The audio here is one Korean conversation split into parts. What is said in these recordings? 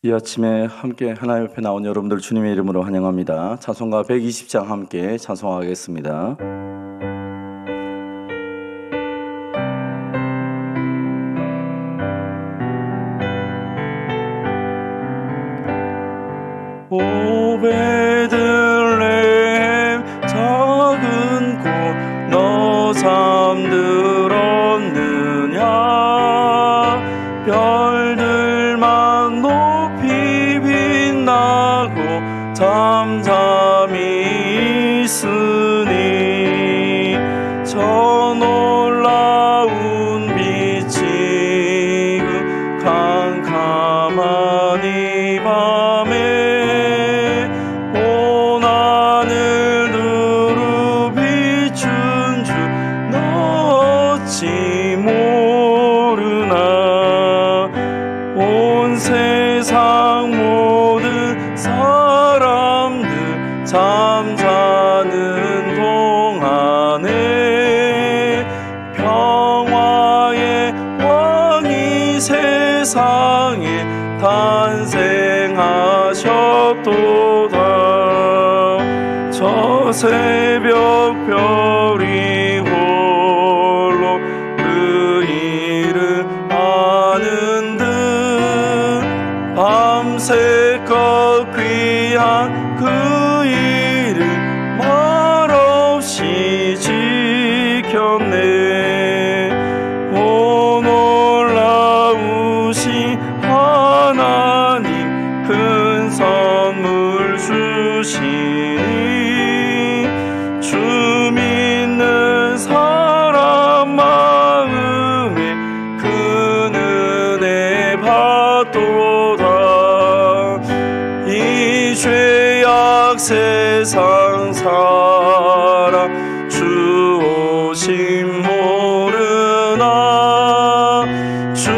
이 아침에 함께 하나님 옆에 나온 여러분들 주님의 이름으로 환영합니다. 찬송가 120장 함께 찬송하겠습니다. 오 베들레헴 작은 곳 너 잠들었느냐 별들만 높이 빛나고 잠잠히 있으니 저 놀라운 빛이 그 캄캄한 이 밤에 온 하늘 두루 비춘 줄 너 어찌 모르나 온 세상 모든 사람들 잠자는 동안에 평화의 왕이 세상에 탄생하셨도다. 저 새벽 별이 홀로 그 이름 아는 듯 밤새껏 귀한 그 이름 말없이 지켰네. 오 놀라우신 하나님 큰 선물 주시니 주 믿는 사람 마음에 그 은혜 받도다. 이 죄악 세상 사람 주 오심 모르나 주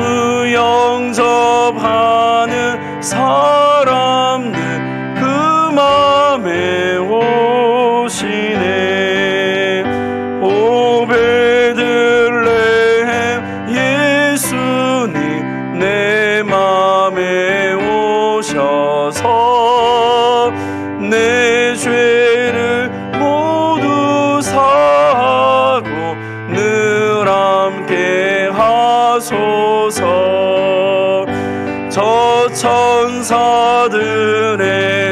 영접하는 사람들 그 맘에 오시네. 오 베들레헴 예수님 내 맘에 오셔서 내 죄를 모두 사하고 늘 함께 하소서. 저 천사들의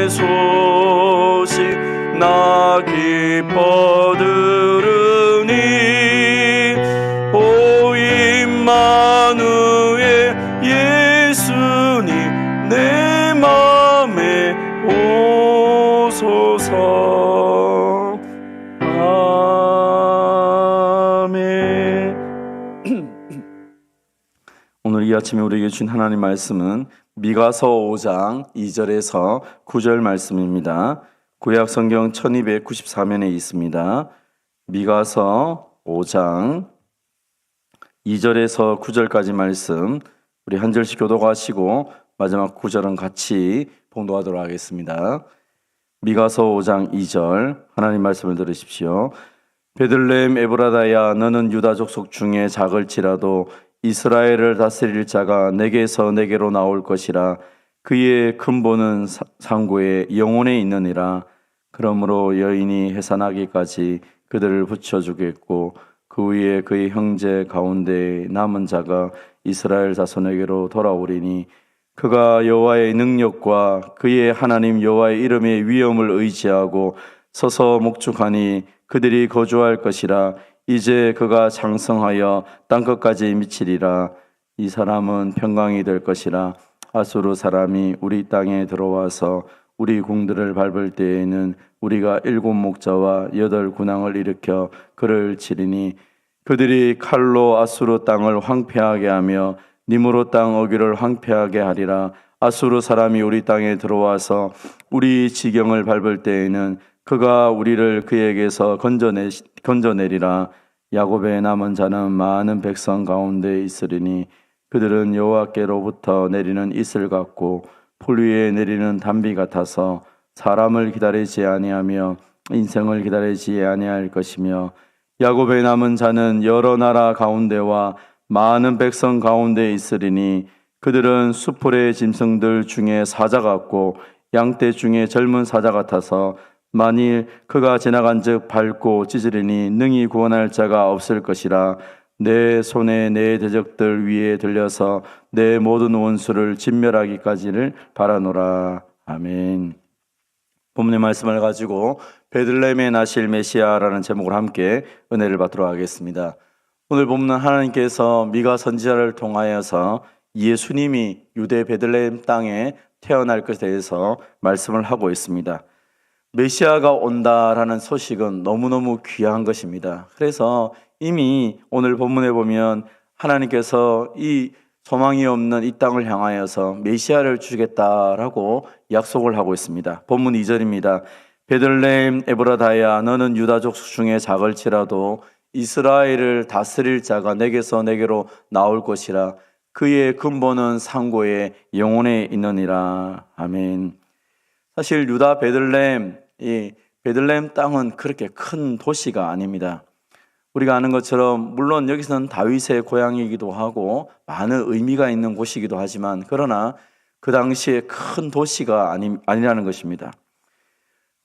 소식 나 기뻐 들으니 오 임마누엘 예수님 내 맘에 오소서. 아멘. 오늘 이 아침에 우리에게 주신 하나님 말씀은 미가서 5장 2절에서 9절 말씀입니다. 구약 성경 1294면에 있습니다. 미가서 5장 2절에서 9절까지 말씀 우리 한 절씩 교독하시고 마지막 9절은 같이 봉독하도록 하겠습니다. 미가서 5장 2절 하나님 말씀을 들으십시오. 베들레헴 에브라다야 너는 유다 족속 중에 작을지라도 이스라엘을 다스릴 자가 내게서 내게로 나올 것이라. 그의 근본은 상고에 영혼에 있느니라. 그러므로 여인이 해산하기까지 그들을 붙여주겠고 그 위에 그의 형제 가운데 남은 자가 이스라엘 자손에게로 돌아오리니 그가 여호와의 능력과 그의 하나님 여호와의 이름의 위엄을 의지하고 서서 목축하니 그들이 거주할 것이라. 이제 그가 장성하여 땅끝까지 미치리라. 이 사람은 평강이 될 것이라. 아수르 사람이 우리 땅에 들어와서 우리 궁들을 밟을 때에는 우리가 7 목자와 8 군왕을 일으켜 그를 치리니 그들이 칼로 아수르 땅을 황폐하게 하며 니므로 땅 어귀를 황폐하게 하리라. 아수르 사람이 우리 땅에 들어와서 우리 지경을 밟을 때에는 그가 우리를 그에게서 건져내리라. 야곱의 남은 자는 많은 백성 가운데 있으리니 그들은 여호와께로부터 내리는 이슬 같고 풀 위에 내리는 단비 같아서 사람을 기다리지 아니하며 인생을 기다리지 아니할 것이며 야곱의 남은 자는 여러 나라 가운데와 많은 백성 가운데 있으리니 그들은 수풀의 짐승들 중에 사자 같고 양떼 중에 젊은 사자 같아서 만일 그가 지나간즉 밟고 찢으리니 능히 구원할 자가 없을 것이라. 내 손에 내 대적들 위에 들려서 내 모든 원수를 진멸하기까지를 바라노라. 아멘. 본문의 말씀을 가지고 베들레헴에 나실 메시아라는 제목으로 함께 은혜를 받도록 하겠습니다. 오늘 본문은 하나님께서 미가 선지자를 통하여서 예수님이 유대 베들레헴 땅에 태어날 것에 대해서 말씀을 하고 있습니다. 메시아가 온다라는 소식은 너무너무 귀한 것입니다. 그래서 이미 오늘 본문에 보면 하나님께서 이 소망이 없는 이 땅을 향하여서 메시아를 주겠다라고 약속을 하고 있습니다. 본문 2절입니다. 베들레헴 에브라다야 너는 유다족 중에 작을지라도 이스라엘을 다스릴 자가 내게로 나올 것이라. 그의 근본은 상고의 영혼에 있느니라. 아멘. 사실 유다 베들레헴, 이 베들레헴 땅은 그렇게 큰 도시가 아닙니다. 우리가 아는 것처럼 물론 여기서는 다윗의 고향이기도 하고 많은 의미가 있는 곳이기도 하지만 그러나 그 당시에 큰 도시가 아니라는 것입니다.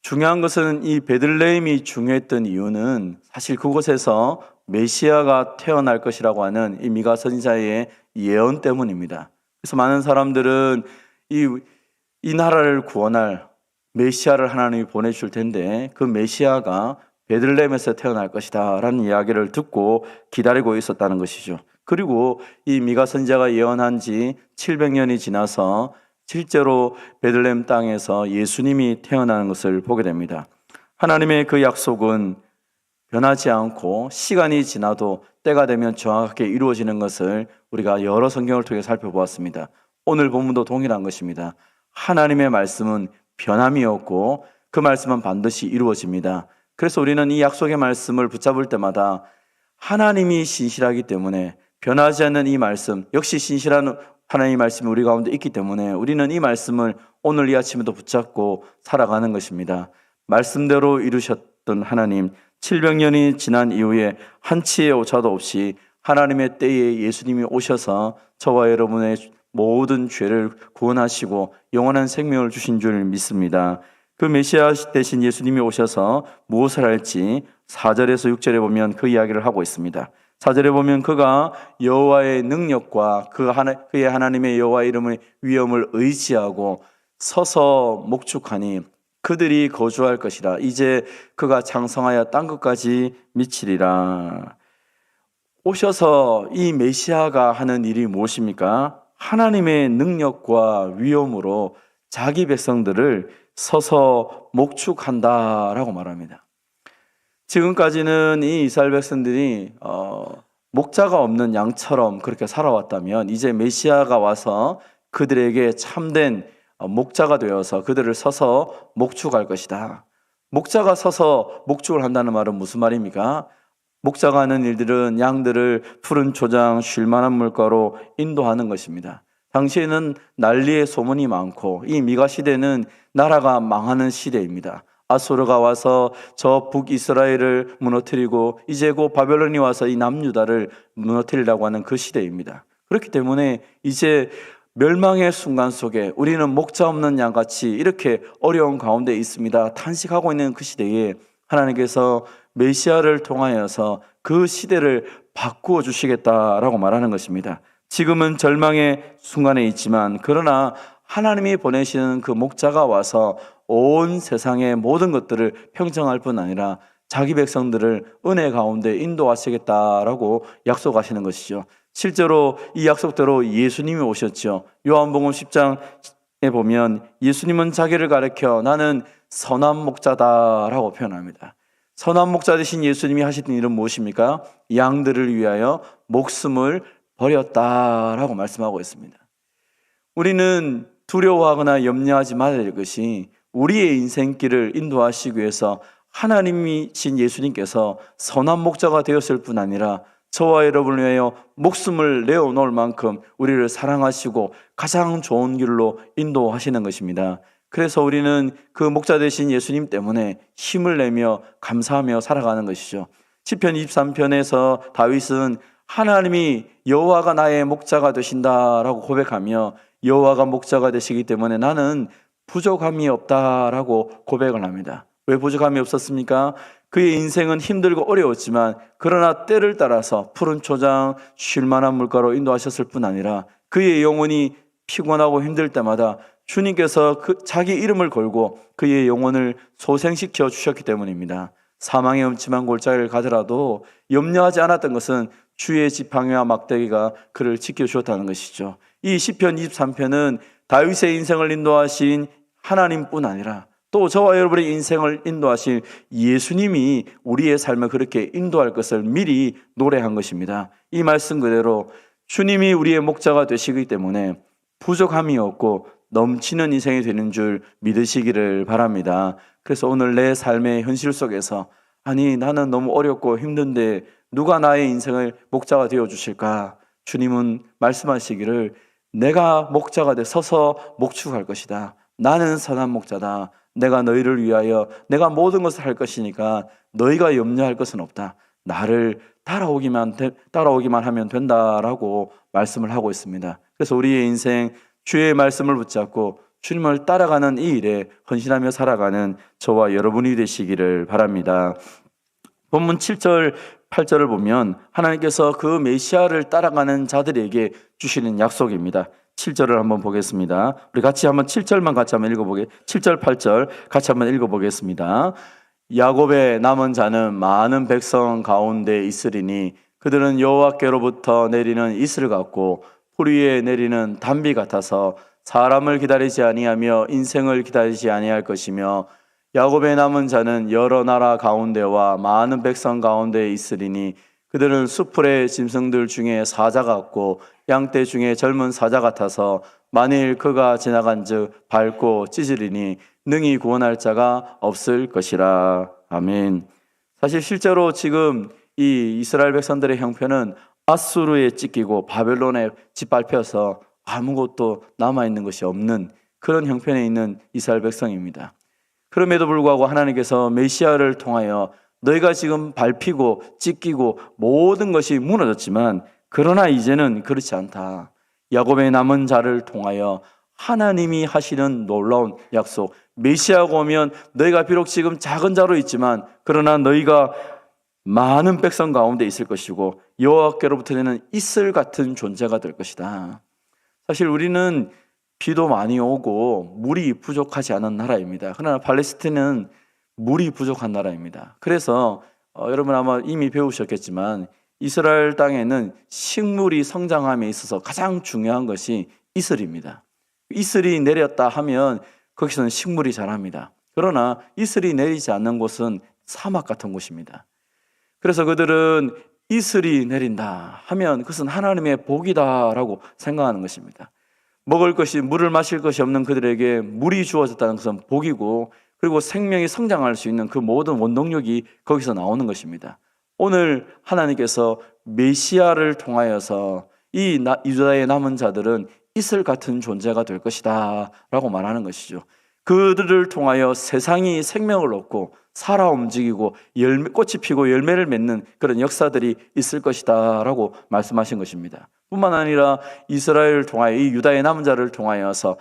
중요한 것은 이 베들레헴이 중요했던 이유는 사실 그곳에서 메시아가 태어날 것이라고 하는 이 미가 선지자의 예언 때문입니다. 그래서 많은 사람들은 이 나라를 구원할 메시아를 하나님이 보내줄 텐데 그 메시아가 베들레헴에서 태어날 것이다 라는 이야기를 듣고 기다리고 있었다는 것이죠. 그리고 이 미가 선지자가 예언한 지 700년이 지나서 실제로 베들레헴 땅에서 예수님이 태어나는 것을 보게 됩니다. 하나님의 그 약속은 변하지 않고 시간이 지나도 때가 되면 정확하게 이루어지는 것을 우리가 여러 성경을 통해 살펴보았습니다. 오늘 본문도 동일한 것입니다. 하나님의 말씀은 변함이 없고 그 말씀은 반드시 이루어집니다. 그래서 우리는 이 약속의 말씀을 붙잡을 때마다 하나님이 신실하기 때문에 변하지 않는 이 말씀, 역시 신실한 하나님의 말씀이 우리 가운데 있기 때문에 우리는 이 말씀을 오늘 이 아침에도 붙잡고 살아가는 것입니다. 말씀대로 이루셨던 하나님, 700년이 지난 이후에 한치의 오차도 없이 하나님의 때에 예수님이 오셔서 저와 여러분의 모든 죄를 구원하시고 영원한 생명을 주신 줄 믿습니다. 그 메시아 대신 예수님이 오셔서 무엇을 할지 4절에서 6절에 보면 그 이야기를 하고 있습니다. 4절에 보면 그가 여호와의 능력과 그의 하나님의 여호와 이름의 위엄을 의지하고 서서 목축하니 그들이 거주할 것이라. 이제 그가 장성하여 땅끝까지 미치리라. 오셔서 이 메시아가 하는 일이 무엇입니까? 하나님의 능력과 위엄으로 자기 백성들을 서서 목축한다라고 말합니다. 지금까지는 이 이스라엘 백성들이 목자가 없는 양처럼 그렇게 살아왔다면 이제 메시아가 와서 그들에게 참된 목자가 되어서 그들을 서서 목축할 것이다. 목자가 서서 목축을 한다는 말은 무슨 말입니까? 목자가 하는 일들은 양들을 푸른 초장, 쉴만한 물가로 인도하는 것입니다. 당시에는 난리의 소문이 많고 이 미가 시대는 나라가 망하는 시대입니다. 아수르가 와서 저 북이스라엘을 무너뜨리고 이제 곧 바벨론이 와서 이 남유다를 무너뜨리려고 하는 그 시대입니다. 그렇기 때문에 이제 멸망의 순간 속에 우리는 목자 없는 양같이 이렇게 어려운 가운데 있습니다. 탄식하고 있는 그 시대에 하나님께서 메시아를 통하여서 그 시대를 바꾸어 주시겠다라고 말하는 것입니다. 지금은 절망의 순간에 있지만 그러나 하나님이 보내시는 그 목자가 와서 온 세상의 모든 것들을 평정할 뿐 아니라 자기 백성들을 은혜 가운데 인도하시겠다라고 약속하시는 것이죠. 실제로 이 약속대로 예수님이 오셨죠. 요한복음 10장에 보면 예수님은 자기를 가리켜 나는 선한 목자다라고 표현합니다. 선한 목자 되신 예수님이 하시던 일은 무엇입니까? 양들을 위하여 목숨을 버렸다라고 말씀하고 있습니다. 우리는 두려워하거나 염려하지 말아야 될 것이 우리의 인생길을 인도하시기 위해서 하나님이신 예수님께서 선한 목자가 되었을 뿐 아니라 저와 여러분을 위하여 목숨을 내어놓을 만큼 우리를 사랑하시고 가장 좋은 길로 인도하시는 것입니다. 그래서 우리는 그 목자 되신 예수님 때문에 힘을 내며 감사하며 살아가는 것이죠. 시편 23편에서 다윗은 하나님이 여호와가 나의 목자가 되신다라고 고백하며 여호와가 목자가 되시기 때문에 나는 부족함이 없다라고 고백을 합니다. 왜 부족함이 없었습니까? 그의 인생은 힘들고 어려웠지만 그러나 때를 따라서 푸른 초장 쉴만한 물가로 인도하셨을 뿐 아니라 그의 영혼이 피곤하고 힘들 때마다 주님께서 자기 이름을 걸고 그의 영혼을 소생시켜 주셨기 때문입니다. 사망의 음침한 골짜기를 가더라도 염려하지 않았던 것은 주의 지팡이와 막대기가 그를 지켜주었다는 것이죠. 이 시편 23편은 다윗의 인생을 인도하신 하나님뿐 아니라 또 저와 여러분의 인생을 인도하신 예수님이 우리의 삶을 그렇게 인도할 것을 미리 노래한 것입니다. 이 말씀 그대로 주님이 우리의 목자가 되시기 때문에 부족함이 없고 넘치는 인생이 되는 줄 믿으시기를 바랍니다. 그래서 오늘 내 삶의 현실 속에서 아니 나는 너무 어렵고 힘든데 누가 나의 인생을 목자가 되어주실까? 주님은 말씀하시기를 내가 목자가 돼 서서 목축할 것이다. 나는 선한 목자다. 내가 너희를 위하여 내가 모든 것을 할 것이니까 너희가 염려할 것은 없다. 나를 따라오기만 하면 된다라고 말씀을 하고 있습니다. 그래서 우리의 인생 주의 말씀을 붙잡고 주님을 따라가는 이 일에 헌신하며 살아가는 저와 여러분이 되시기를 바랍니다. 본문 7절 8절을 보면 하나님께서 그 메시아를 따라가는 자들에게 주시는 약속입니다. 7절을 한번 보겠습니다. 우리 같이 한번 7절만 같이 한번 7절 8절 같이 한번 읽어보겠습니다. 야곱의 남은 자는 많은 백성 가운데 있으리니 그들은 여호와께로부터 내리는 이슬 같고 풀 위에 내리는 단비 같아서 사람을 기다리지 아니하며 인생을 기다리지 아니할 것이며 야곱의 남은 자는 여러 나라 가운데와 많은 백성 가운데 있으리니 그들은 수풀의 짐승들 중에 사자 같고 양떼 중에 젊은 사자 같아서 만일 그가 지나간즉 밟고 찢으리니 능히 구원할 자가 없을 것이라. 아멘. 사실 실제로 지금 이 이스라엘 백성들의 형편은 아수르에 찢기고 바벨론에 짓밟혀서 아무것도 남아있는 것이 없는 그런 형편에 있는 이스라엘 백성입니다. 그럼에도 불구하고 하나님께서 메시아를 통하여 너희가 지금 밟히고 찢기고 모든 것이 무너졌지만 그러나 이제는 그렇지 않다. 야곱의 남은 자를 통하여 하나님이 하시는 놀라운 약속, 메시아가 오면 너희가 비록 지금 작은 자로 있지만 그러나 너희가 많은 백성 가운데 있을 것이고 여호와께로부터 내는 이슬 같은 존재가 될 것이다. 사실 우리는 비도 많이 오고 물이 부족하지 않은 나라입니다. 그러나 팔레스틴은 물이 부족한 나라입니다. 그래서 여러분 아마 이미 배우셨겠지만 이스라엘 땅에는 식물이 성장함에 있어서 가장 중요한 것이 이슬입니다. 이슬이 내렸다 하면 거기서는 식물이 자랍니다. 그러나 이슬이 내리지 않는 곳은 사막 같은 곳입니다. 그래서 그들은 이슬이 내린다 하면 그것은 하나님의 복이다라고 생각하는 것입니다. 먹을 것이 물을 마실 것이 없는 그들에게 물이 주어졌다는 것은 복이고 그리고 생명이 성장할 수 있는 그 모든 원동력이 거기서 나오는 것입니다. 오늘 하나님께서 메시아를 통하여서 이 유다의 남은 자들은 이슬 같은 존재가 될 것이다 라고 말하는 것이죠. 그들을 통하여 세상이 생명을 얻고 살아 움직이고 꽃이 피고 열매를 맺는 그런 역사들이 있을 것이다 라고 말씀하신 것입니다. 뿐만 아니라 이스라엘을 통하여 이 유다의 남은 자를 통하여서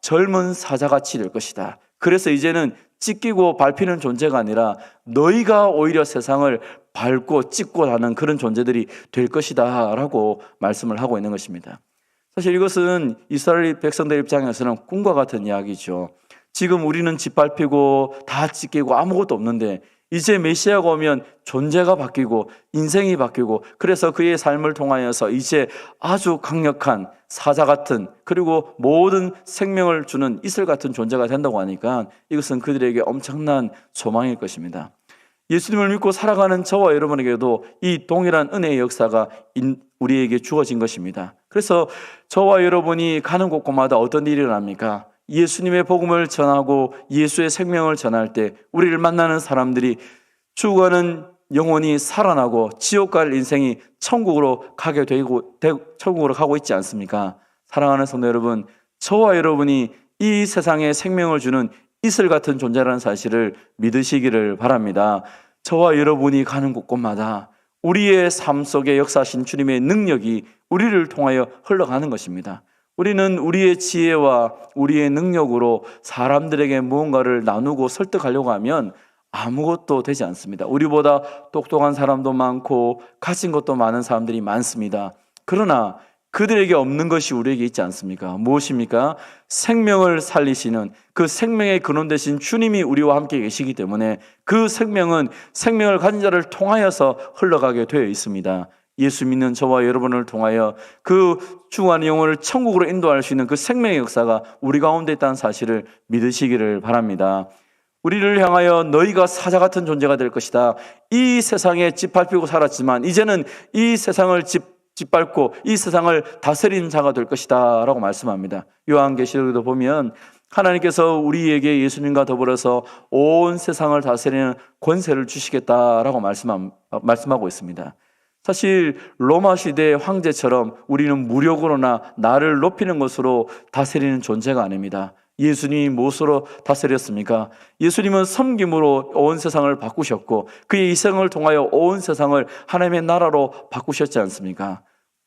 젊은 사자같이 될 것이다. 그래서 이제는 찢기고 밟히는 존재가 아니라 너희가 오히려 세상을 밟고 찢고 하는 그런 존재들이 될 것이다 라고 말씀을 하고 있는 것입니다. 사실 이것은 이스라엘 백성들 입장에서는 꿈과 같은 이야기죠. 지금 우리는 짓밟히고 다 찢기고 아무것도 없는데 이제 메시아가 오면 존재가 바뀌고 인생이 바뀌고 그래서 그의 삶을 통하여서 이제 아주 강력한 사자 같은 그리고 모든 생명을 주는 이슬 같은 존재가 된다고 하니까 이것은 그들에게 엄청난 소망일 것입니다. 예수님을 믿고 살아가는 저와 여러분에게도 이 동일한 은혜의 역사가 우리에게 주어진 것입니다. 그래서 저와 여러분이 가는 곳곳마다 어떤 일이 일어납니까? 예수님의 복음을 전하고 예수의 생명을 전할 때 우리를 만나는 사람들이 죽어가는 영혼이 살아나고 지옥 갈 인생이 천국으로 가고 있지 않습니까? 사랑하는 성도 여러분, 저와 여러분이 이 세상에 생명을 주는 이슬 같은 존재라는 사실을 믿으시기를 바랍니다. 저와 여러분이 가는 곳곳마다 우리의 삶 속에 역사하신 주님의 능력이 우리를 통하여 흘러가는 것입니다. 우리는 우리의 지혜와 우리의 능력으로 사람들에게 무언가를 나누고 설득하려고 하면 아무것도 되지 않습니다. 우리보다 똑똑한 사람도 많고 가진 것도 많은 사람들이 많습니다. 그러나 그들에게 없는 것이 우리에게 있지 않습니까? 무엇입니까? 생명을 살리시는 그 생명의 근원 되신 주님이 우리와 함께 계시기 때문에 그 생명은 생명을 가진 자를 통하여서 흘러가게 되어 있습니다. 예수 믿는 저와 여러분을 통하여 그 죽어가는 영혼을 천국으로 인도할 수 있는 그 생명의 역사가 우리 가운데 있다는 사실을 믿으시기를 바랍니다. 우리를 향하여 너희가 사자 같은 존재가 될 것이다. 이 세상에 짓밟히고 살았지만 이제는 이 세상을 짓밟고 이 세상을 다스리는 자가 될 것이다 라고 말씀합니다. 요한계시록에도 보면 하나님께서 우리에게 예수님과 더불어서 온 세상을 다스리는 권세를 주시겠다라고 말씀하고 있습니다. 사실 로마 시대의 황제처럼 우리는 무력으로나 나를 높이는 것으로 다스리는 존재가 아닙니다. 예수님이 무엇으로 다스렸습니까? 예수님은 섬김으로 온 세상을 바꾸셨고 그의 희생을 통하여 온 세상을 하나님의 나라로 바꾸셨지 않습니까?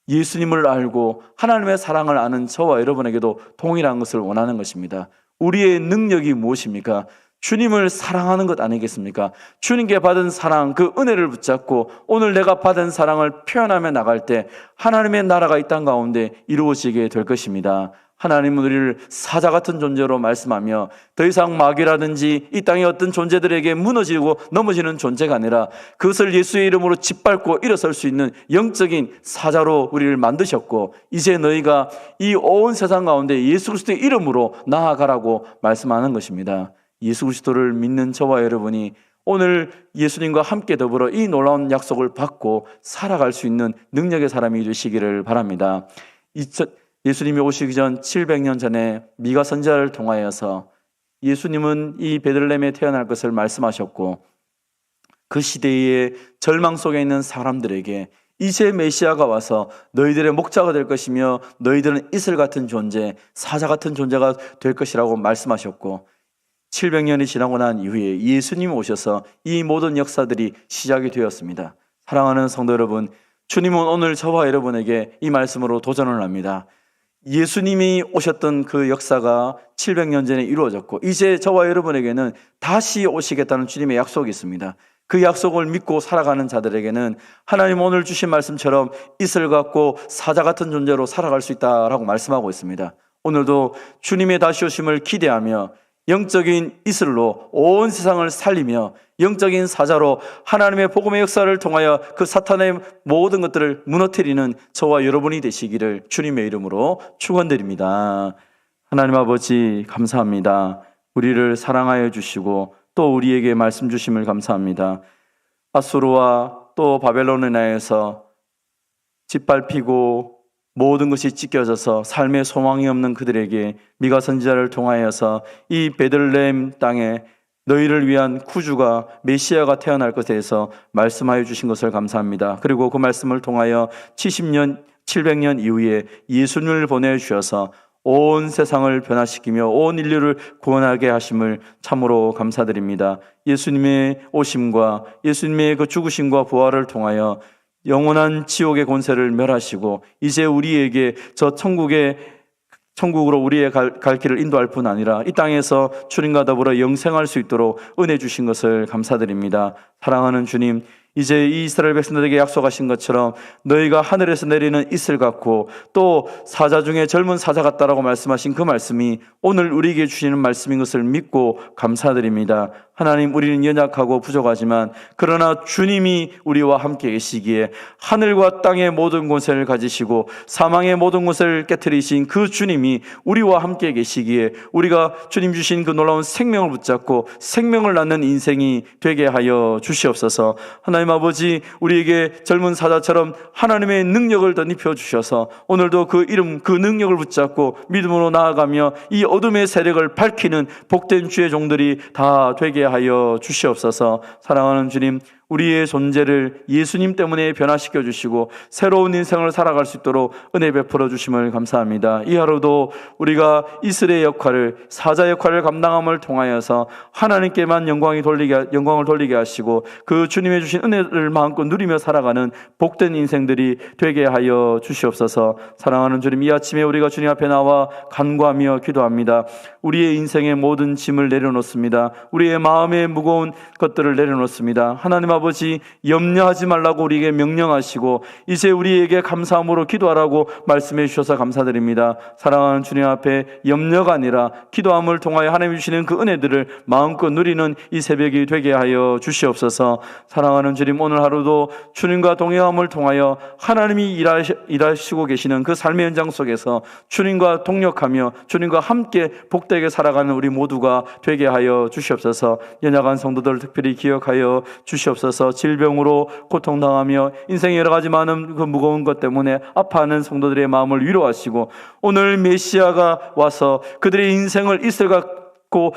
예수님을 알고 하나님의 사랑을 아는 저와 여러분에게도 동일한 것을 원하는 것입니다. 우리의 능력이 무엇입니까? 주님을 사랑하는 것 아니겠습니까? 주님께 받은 사랑, 그 은혜를 붙잡고 오늘 내가 받은 사랑을 표현하며 나갈 때 하나님의 나라가 이 땅 가운데 이루어지게 될 것입니다. 하나님은 우리를 사자 같은 존재로 말씀하며 더 이상 마귀라든지 이 땅의 어떤 존재들에게 무너지고 넘어지는 존재가 아니라 그것을 예수의 이름으로 짓밟고 일어설 수 있는 영적인 사자로 우리를 만드셨고 이제 너희가 이 온 세상 가운데 예수 그리스도의 이름으로 나아가라고 말씀하는 것입니다. 예수 그리스도를 믿는 저와 여러분이 오늘 예수님과 함께 더불어 이 놀라운 약속을 받고 살아갈 수 있는 능력의 사람이 되시기를 바랍니다. 예수님이 오시기 전 700년 전에 미가 선지자를 통하여서 예수님은 이 베들레헴에 태어날 것을 말씀하셨고 그 시대의 절망 속에 있는 사람들에게 이제 메시아가 와서 너희들의 목자가 될 것이며 너희들은 이슬 같은 존재, 사자 같은 존재가 될 것이라고 말씀하셨고 700년이 지나고 난 이후에 예수님이 오셔서 이 모든 역사들이 시작이 되었습니다. 사랑하는 성도 여러분, 주님은 오늘 저와 여러분에게 이 말씀으로 도전을 합니다. 예수님이 오셨던 그 역사가 700년 전에 이루어졌고 이제 저와 여러분에게는 다시 오시겠다는 주님의 약속이 있습니다. 그 약속을 믿고 살아가는 자들에게는 하나님 오늘 주신 말씀처럼 이슬 같고 사자 같은 존재로 살아갈 수 있다라고 말씀하고 있습니다. 오늘도 주님의 다시 오심을 기대하며 영적인 이슬로 온 세상을 살리며 영적인 사자로 하나님의 복음의 역사를 통하여 그 사탄의 모든 것들을 무너뜨리는 저와 여러분이 되시기를 주님의 이름으로 축원드립니다. 하나님 아버지 감사합니다. 우리를 사랑하여 주시고 또 우리에게 말씀 주심을 감사합니다. 아수르와 또 바벨론에 의해서 짓밟히고 모든 것이 찢겨져서 삶의 소망이 없는 그들에게 미가 선지자를 통하여서 이 베들레헴 땅에 너희를 위한 구주가 메시아가 태어날 것에 대해서 말씀하여 주신 것을 감사합니다. 그리고 그 말씀을 통하여 700년 이후에 예수님을 보내주셔서 온 세상을 변화시키며 온 인류를 구원하게 하심을 참으로 감사드립니다. 예수님의 오심과 예수님의 그 죽으심과 부활을 통하여 영원한 지옥의 권세를 멸하시고 이제 우리에게 저 천국으로 우리의 갈 길을 인도할 뿐 아니라 이 땅에서 주님과 더불어 영생할 수 있도록 은혜 주신 것을 감사드립니다. 사랑하는 주님, 이제 이 이스라엘 백성들에게 약속하신 것처럼 너희가 하늘에서 내리는 이슬 같고 또 사자 중에 젊은 사자 같다라고 말씀하신 그 말씀이 오늘 우리에게 주시는 말씀인 것을 믿고 감사드립니다. 하나님, 우리는 연약하고 부족하지만 그러나 주님이 우리와 함께 계시기에 하늘과 땅의 모든 권세를 가지시고 사망의 모든 것을 깨트리신 그 주님이 우리와 함께 계시기에 우리가 주님 주신 그 놀라운 생명을 붙잡고 생명을 낳는 인생이 되게 하여 주시옵소서. 하나님 아버지, 우리에게 젊은 사자처럼 하나님의 능력을 덧입혀 주셔서 오늘도 그 이름, 그 능력을 붙잡고 믿음으로 나아가며 이 어둠의 세력을 밝히는 복된 주의 종들이 다 되게 하여 주시옵소서. 사랑하는 주님, 우리의 존재를 예수님 때문에 변화시켜 주시고 새로운 인생을 살아갈 수 있도록 은혜 베풀어 주심을 감사합니다. 이 하루도 우리가 이슬의 역할을, 사자 역할을 감당함을 통하여서 하나님께만 영광을 돌리게 하시고 그 주님의 주신 은혜를 마음껏 누리며 살아가는 복된 인생들이 되게 하여 주시옵소서. 사랑하는 주님, 이 아침에 우리가 주님 앞에 나와 간구하며 기도합니다. 우리의 인생의 모든 짐을 내려놓습니다. 우리의 마음의 무거운 것들을 내려놓습니다. 하나님 아버지, 염려하지 말라고 우리에게 명령하시고 이제 우리에게 감사함으로 기도하라고 말씀해 주셔서 감사드립니다. 사랑하는 주님 앞에 염려가 아니라 기도함을 통하여 하나님이 주시는 그 은혜들을 마음껏 누리는 이 새벽이 되게 하여 주시옵소서. 사랑하는 주님, 오늘 하루도 주님과 동행함을 통하여 하나님이 일하시고 계시는 그 삶의 현장 속에서 주님과 동력하며 주님과 함께 복되게 살아가는 우리 모두가 되게 하여 주시옵소서. 연약한 성도들 특별히 기억하여 주시옵소서. 질병으로 고통당하며 인생의 여러 가지 많은 그 무거운 것 때문에 아파하는 성도들의 마음을 위로하시고 오늘 메시아가 와서 그들의 인생을 이슬과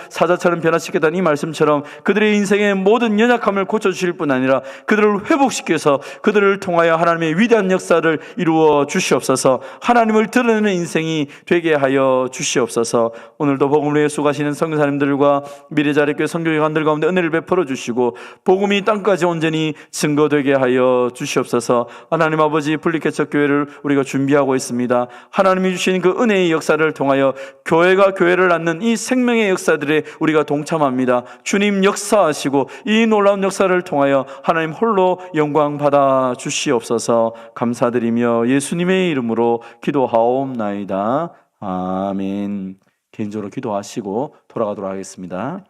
사자처럼 변화시켰다는 이 말씀처럼 그들의 인생의 모든 연약함을 고쳐주실 뿐 아니라 그들을 회복시켜서 그들을 통하여 하나님의 위대한 역사를 이루어 주시옵소서. 하나님을 드러내는 인생이 되게 하여 주시옵소서. 오늘도 복음을 위해 수고하시는 선교사님들과 미래자리교회 선교기관들 가운데 은혜를 베풀어 주시고 복음이 땅까지 온전히 증거되게 하여 주시옵소서. 하나님 아버지, 분리개척 교회를 우리가 준비하고 있습니다. 하나님이 주신 그 은혜의 역사를 통하여 교회가 교회를 낳는 이 생명의 역사들에 우리가 동참합니다. 주님 역사하시고 이 놀라운 역사를 통하여 하나님 홀로 영광 받아 주시옵소서. 감사드리며 예수님의 이름으로 기도하옵나이다. 아멘. 개인적으로 기도하시고 돌아가도록 하겠습니다.